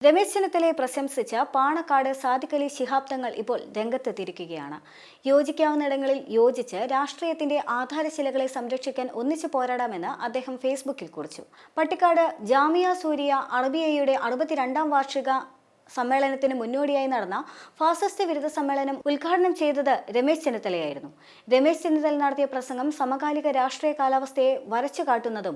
രമേശ് ചെന്നിത്തലയെ പ്രശംസിച്ച പാണക്കാട് സാദിഖ് അലി ശിഹാബ് തങ്ങൾ ഇപ്പോൾ രംഗത്തെത്തിയിരിക്കുകയാണ്. യോജിക്കാവുന്നിടങ്ങളിൽ യോജിച്ച് രാഷ്ട്രീയത്തിന്റെ ആധാരശിലകളെ സംരക്ഷിക്കാൻ ഒന്നിച്ചു പോരാടാമെന്ന് അദ്ദേഹം ഫേസ്ബുക്കിൽ കുറിച്ചു. പട്ടിക്കാട് ജാമിയ സൂരിയ അറബിയയുടെ 62ാം വാർഷിക സമ്മേളനത്തിന് മുന്നോടിയായി നടന്ന ഫാസിസ്റ്റ് വിരുദ്ധ സമ്മേളനം ഉദ്ഘാടനം ചെയ്തത് രമേശ് ചെന്നിത്തലയായിരുന്നു. രമേശ് ചെന്നിത്തല നടത്തിയ പ്രസംഗം സമകാലിക രാഷ്ട്രീയ കാലാവസ്ഥയെ വരച്ചു കാട്ടുന്നതും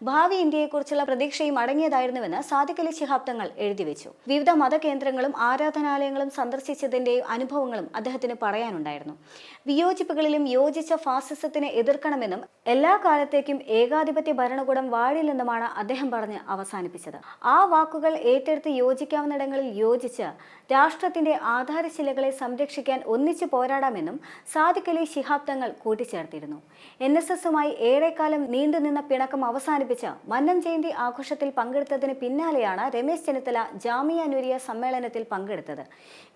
ഭാവി ഇന്ത്യയെക്കുറിച്ചുള്ള പ്രതീക്ഷയും അടങ്ങിയതായിരുന്നുവെന്ന് സാദിഖ് അലി ശിഹാബ് തങ്ങൾ എഴുതിവെച്ചു. വിവിധ മതകേന്ദ്രങ്ങളും ആരാധനാലയങ്ങളും സന്ദർശിച്ചതിന്റെ അനുഭവങ്ങളും അദ്ദേഹത്തിന് പറയാനുണ്ടായിരുന്നു. വിയോജിപ്പുകളിലും യോജിച്ച ഫാസിസത്തിനെ എതിർക്കണമെന്നും എല്ലാ കാലത്തേക്കും ഏകാധിപത്യ ഭരണകൂടം വാഴില്ലെന്നുമാണ് അദ്ദേഹം പറഞ്ഞ് അവസാനിപ്പിച്ചത്. ആ വാക്കുകൾ ഏറ്റെടുത്ത് യോജിക്കാവുന്നിടങ്ങളിൽ യോജിച്ച് രാഷ്ട്രത്തിന്റെ ആധാരശിലകളെ സംരക്ഷിക്കാൻ ഒന്നിച്ചു പോരാടാമെന്നും സാദിഖ് അലി ശിഹാബ് തങ്ങൾ കൂട്ടിച്ചേർത്തിരുന്നു. NSSുമായി ഏറെക്കാലം നീണ്ടുനിന്ന പിണക്കം അവസാനിപ്പിച്ച് മന്നം ജയന്തി ആഘോഷത്തിൽ പങ്കെടുത്തതിന് പിന്നാലെയാണ് രമേശ് ചെന്നിത്തല ജാമിയ നൂരിയ സമ്മേളനത്തിൽ പങ്കെടുത്തത്.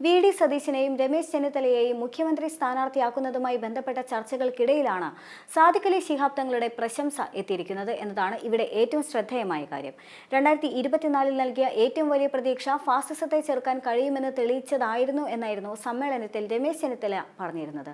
VD സതീശനെയും രമേശ് ചെന്നിത്തലയെയും മുഖ്യമന്ത്രി സ്ഥാനാർത്ഥിയാക്കുന്നതുമായി ബന്ധപ്പെട്ട ചർച്ചകൾക്കിടയിലാണ് സാദിഖ് അലി ശിഹാബ് തങ്ങളുടെ പ്രശംസ എത്തിയിരിക്കുന്നത് എന്നതാണ് ഇവിടെ ഏറ്റവും ശ്രദ്ധേയമായ കാര്യം. 2024 നൽകിയ ഏറ്റവും വലിയ പ്രതീക്ഷ ഫാസിസത്തെ ചെറുക്കാൻ കഴിയുമെന്ന് തെളിയിച്ചതായിരുന്നു എന്നായിരുന്നു സമ്മേളനത്തിൽ രമേശ് ചെന്നിത്തല പറഞ്ഞിരുന്നത്.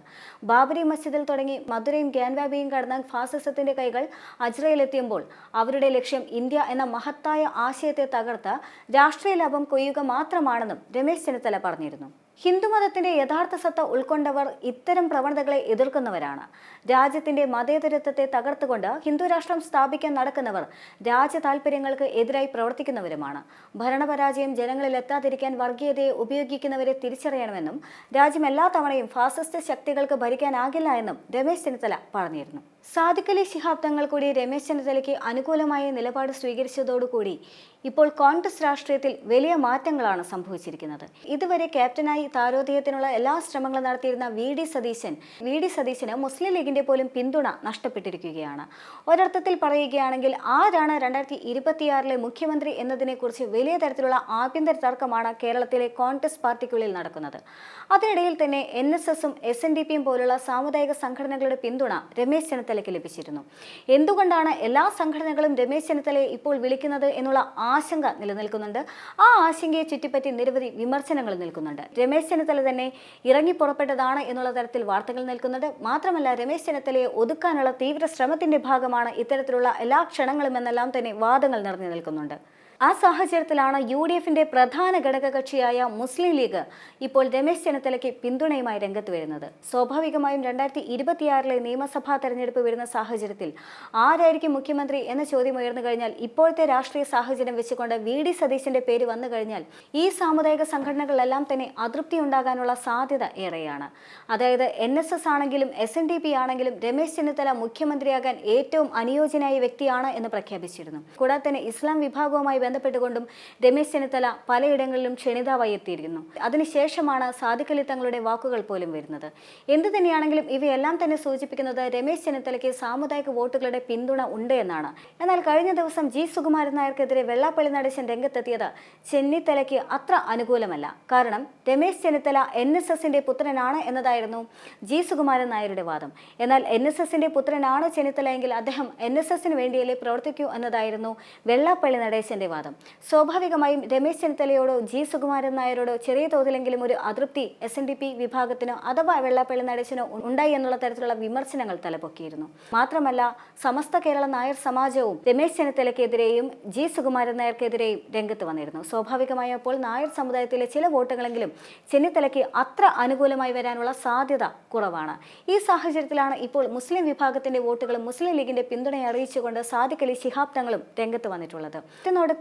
ബാബരി മസ്ജിദിൽ തുടങ്ങി മധുരയും ഗ്യാൻവാബിയും കടന്ന ഫാസിസത്തിന്റെ കൈകൾ അജ്രയിലെത്തിയുമ്പോൾ അവരുടെ ലക്ഷ്യം ഇന്ത്യ എന്ന മഹത്തായ ആശയത്തെ തകർത്ത് രാഷ്ട്രീയ ലാഭം കൊയ്യുക മാത്രമാണെന്നും രമേശ് ചെന്നിത്തല പറഞ്ഞിരുന്നു. ഹിന്ദുമതത്തിന്റെ യഥാർത്ഥ സത്ത ഉൾക്കൊണ്ടവർ ഇത്തരം പ്രവണതകളെ എതിർക്കുന്നവരാണ്. രാജ്യത്തിന്റെ മതേതരത്വത്തെ തകർത്തുകൊണ്ട് ഹിന്ദുരാഷ്ട്രം സ്ഥാപിക്കാൻ നടക്കുന്നവർ രാജ്യ താൽപര്യങ്ങൾക്ക് എതിരായി പ്രവർത്തിക്കുന്നവരുമാണ്. ഭരണപരാജയം ജനങ്ങളിൽ എത്താതിരിക്കാൻ വർഗീയതയെ ഉപയോഗിക്കുന്നവരെ തിരിച്ചറിയണമെന്നും രാജ്യം എല്ലാ തവണയും ഫാസിസ്റ്റ് ശക്തികൾക്ക് ഭരിക്കാനാകില്ല എന്നും രമേശ് ചെന്നിത്തല പറഞ്ഞിരുന്നു. സാദിഖ് അലി ശിഹാബ് തങ്ങൾ കൂടി രമേശ് ചെന്നിത്തലയ്ക്ക് അനുകൂലമായ നിലപാട് സ്വീകരിച്ചതോടുകൂടി ഇപ്പോൾ കോൺഗ്രസ് രാഷ്ട്രീയത്തിൽ വലിയ മാറ്റങ്ങളാണ് സംഭവിച്ചിരിക്കുന്നത്. ഇതുവരെ ക്യാപ്റ്റനായി താരോദയത്തിനുള്ള എല്ലാ ശ്രമങ്ങളും നടത്തിയിരുന്ന VD സതീശന് മുസ്ലിം ലീഗിന്റെ പോലും പിന്തുണ നഷ്ടപ്പെട്ടിരിക്കുകയാണ്. ഒരർത്ഥത്തിൽ പറയുകയാണെങ്കിൽ ആരാണ് 2026 മുഖ്യമന്ത്രി എന്നതിനെക്കുറിച്ച് വലിയ തരത്തിലുള്ള ആഭ്യന്തര തർക്കമാണ് കേരളത്തിലെ കോൺഗ്രസ് പാർട്ടിക്കുള്ളിൽ നടക്കുന്നത്. അതിനിടയിൽ തന്നെ NSSും SNDPയും പോലുള്ള സാമുദായിക സംഘടനകളുടെ പിന്തുണ രമേശ് ചെന്നിത്തലയ്ക്ക് ലഭിച്ചിരുന്നു. എന്തുകൊണ്ടാണ് എല്ലാ സംഘടനകളും രമേശ് ചെന്നിത്തലയെ ഇപ്പോൾ വിളിക്കുന്നത് എന്നുള്ള ആശങ്ക നിലനിൽക്കുന്നുണ്ട്. ആ ആശങ്കയെ ചുറ്റിപ്പറ്റി നിരവധി വിമർശനങ്ങൾ നിൽക്കുന്നുണ്ട്. രമേശ് ചെന്നിത്തല തന്നെ ഇറങ്ങി പുറപ്പെട്ടതാണ് എന്നുള്ള തരത്തിൽ വാർത്തകൾ നിൽക്കുന്നുണ്ട്. മാത്രമല്ല, രമേശ് ചെന്നിത്തലയെ ഒതുക്കാനുള്ള തീവ്ര ശ്രമത്തിന്റെ ഭാഗമാണ് ഇത്തരത്തിലുള്ള എല്ലാ ക്ഷണങ്ങളും എന്നെല്ലാം തന്നെ വാദങ്ങൾ നിറഞ്ഞു നിൽക്കുന്നുണ്ട്. ആ സാഹചര്യത്തിലാണ് UDFന്റെ പ്രധാന ഘടകകക്ഷിയായ മുസ്ലിം ലീഗ് ഇപ്പോൾ രമേശ് ചെന്നിത്തലയ്ക്ക് പിന്തുണയുമായി രംഗത്ത് വരുന്നത്. സ്വാഭാവികമായും 2026 നിയമസഭാ തെരഞ്ഞെടുപ്പ് വരുന്ന സാഹചര്യത്തിൽ ആരായിരിക്കും മുഖ്യമന്ത്രി എന്ന ചോദ്യം ഉയർന്നു കഴിഞ്ഞാൽ ഇപ്പോഴത്തെ രാഷ്ട്രീയ സാഹചര്യം വെച്ചുകൊണ്ട് VD സതീശന്റെ പേര് വന്നു കഴിഞ്ഞാൽ ഈ സാമുദായിക സംഘടനകളെല്ലാം തന്നെ അതൃപ്തി ഉണ്ടാകാനുള്ള സാധ്യത ഏറെയാണ്. അതായത് NSS ആണെങ്കിലും SNDP ആണെങ്കിലും രമേശ് ചെന്നിത്തല മുഖ്യമന്ത്രിയാകാൻ ഏറ്റവും അനുയോജ്യനായ വ്യക്തിയാണ് എന്ന് പ്രഖ്യാപിച്ചിരുന്നു. കൂടാതെ തന്നെ ഇസ്ലാം വിഭാഗവുമായി ബന്ധപ്പെട്ടുകൊണ്ടും രമേശ് ചെന്നിത്തല പലയിടങ്ങളിലും ക്ഷണിതാവായി എത്തിയിരിക്കുന്നു. അതിനുശേഷമാണ് സാദിഖ് അലി തങ്ങളുടെ വാക്കുകൾ പോലും വരുന്നത്. എന്തു തന്നെയാണെങ്കിലും ഇവയെല്ലാം തന്നെ സൂചിപ്പിക്കുന്നത് രമേശ് ചെന്നിത്തലയ്ക്ക് സാമുദായിക വോട്ടുകളുടെ പിന്തുണ ഉണ്ട് എന്നാണ്. എന്നാൽ കഴിഞ്ഞ ദിവസം സുകുമാരൻ നായർക്കെതിരെ വെള്ളാപ്പള്ളി നടേശൻ രംഗത്തെത്തിയത് ചെന്നിത്തലയ്ക്ക് അത്ര അനുകൂലമല്ല. കാരണം രമേശ് ചെന്നിത്തല NSSന്റെ പുത്രനാണ് എന്നതായിരുന്നു സുകുമാരൻ നായരുടെ വാദം. എന്നാൽ NSSന്റെ പുത്രനാണ് ചെന്നിത്തല എങ്കിൽ അദ്ദേഹം NSSന് വേണ്ടിയല്ലേ പ്രവർത്തിക്കൂ എന്നതായിരുന്നു വെള്ളാപ്പള്ളി നടേശന്റെ വാദം. സ്വാഭാവികമായും രമേശ് ചെന്നിത്തലയോടോ സുകുമാരൻ നായരോടോ ചെറിയ തോതിലെങ്കിലും ഒരു അതൃപ്തി SNDP വിഭാഗത്തിനോ അഥവാ വെള്ളാപ്പള്ളി നടേശനോ ഉണ്ടായി എന്നുള്ള തരത്തിലുള്ള വിമർശനങ്ങൾ തലപൊക്കിയിരുന്നു. മാത്രമല്ല, സമസ്ത കേരള നായർ സമാജവും രമേശ് ചെന്നിത്തലയ്ക്കെതിരെയും സുകുമാരൻ നായർക്കെതിരെയും രംഗത്ത് വന്നിരുന്നു. സ്വാഭാവികമായും അപ്പോൾ നായർ സമുദായത്തിലെ ചില വോട്ടുകളെങ്കിലും ചെന്നിത്തലയ്ക്ക് അത്ര അനുകൂലമായി വരാനുള്ള സാധ്യത കുറവാണ്. ഈ സാഹചര്യത്തിലാണ് ഇപ്പോൾ മുസ്ലിം വിഭാഗത്തിന്റെ വോട്ടുകളും മുസ്ലിം ലീഗിന്റെ പിന്തുണയെ അറിയിച്ചുകൊണ്ട് സാദിഖ് അലി ശിഹാബ് തങ്ങളും രംഗത്ത് വന്നിട്ടുള്ളത്.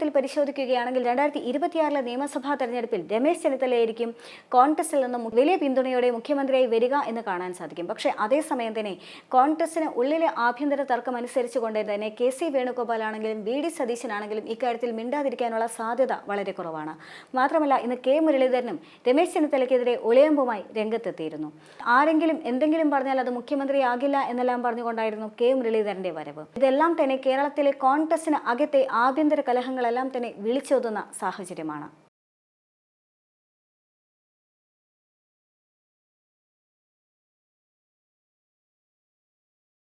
ത്തിൽ പരിശോധിക്കുകയാണെങ്കിൽ 2026 നിയമസഭാ തെരഞ്ഞെടുപ്പിൽ രമേശ് ചെന്നിത്തലയായിരിക്കും കോൺഗ്രസിൽ നിന്നും വലിയ പിന്തുണയോടെ മുഖ്യമന്ത്രിയായി വരിക എന്ന് കാണാൻ സാധിക്കും. പക്ഷേ അതേസമയം തന്നെ കോൺഗ്രസിന് ഉള്ളിലെ ആഭ്യന്തര തർക്കം അനുസരിച്ചുകൊണ്ട് തന്നെ KC വേണുഗോപാൽ ആണെങ്കിലും VD സതീശനാണെങ്കിലും ഇക്കാര്യത്തിൽ മിണ്ടാതിരിക്കാനുള്ള സാധ്യത വളരെ കുറവാണ്. മാത്രമല്ല, ഇന്ന് K മുരളീധരനും രമേശ് ചെന്നിത്തലയ്ക്കെതിരെ ഒളിയമ്പുമായി രംഗത്തെത്തിയിരുന്നു. ആരെങ്കിലും എന്തെങ്കിലും പറഞ്ഞാൽ അത് മുഖ്യമന്ത്രിയാകില്ല എന്നെല്ലാം പറഞ്ഞുകൊണ്ടായിരുന്നു K മുരളീധരന്റെ വരവ്. ഇതെല്ലാം തന്നെ കേരളത്തിലെ കോൺഗ്രസിന് അകത്തെ ആഭ്യന്തര കലഹങ്ങളെല്ലാം തന്നെ വിളിച്ചോതുന്ന സാഹചര്യമാണ്.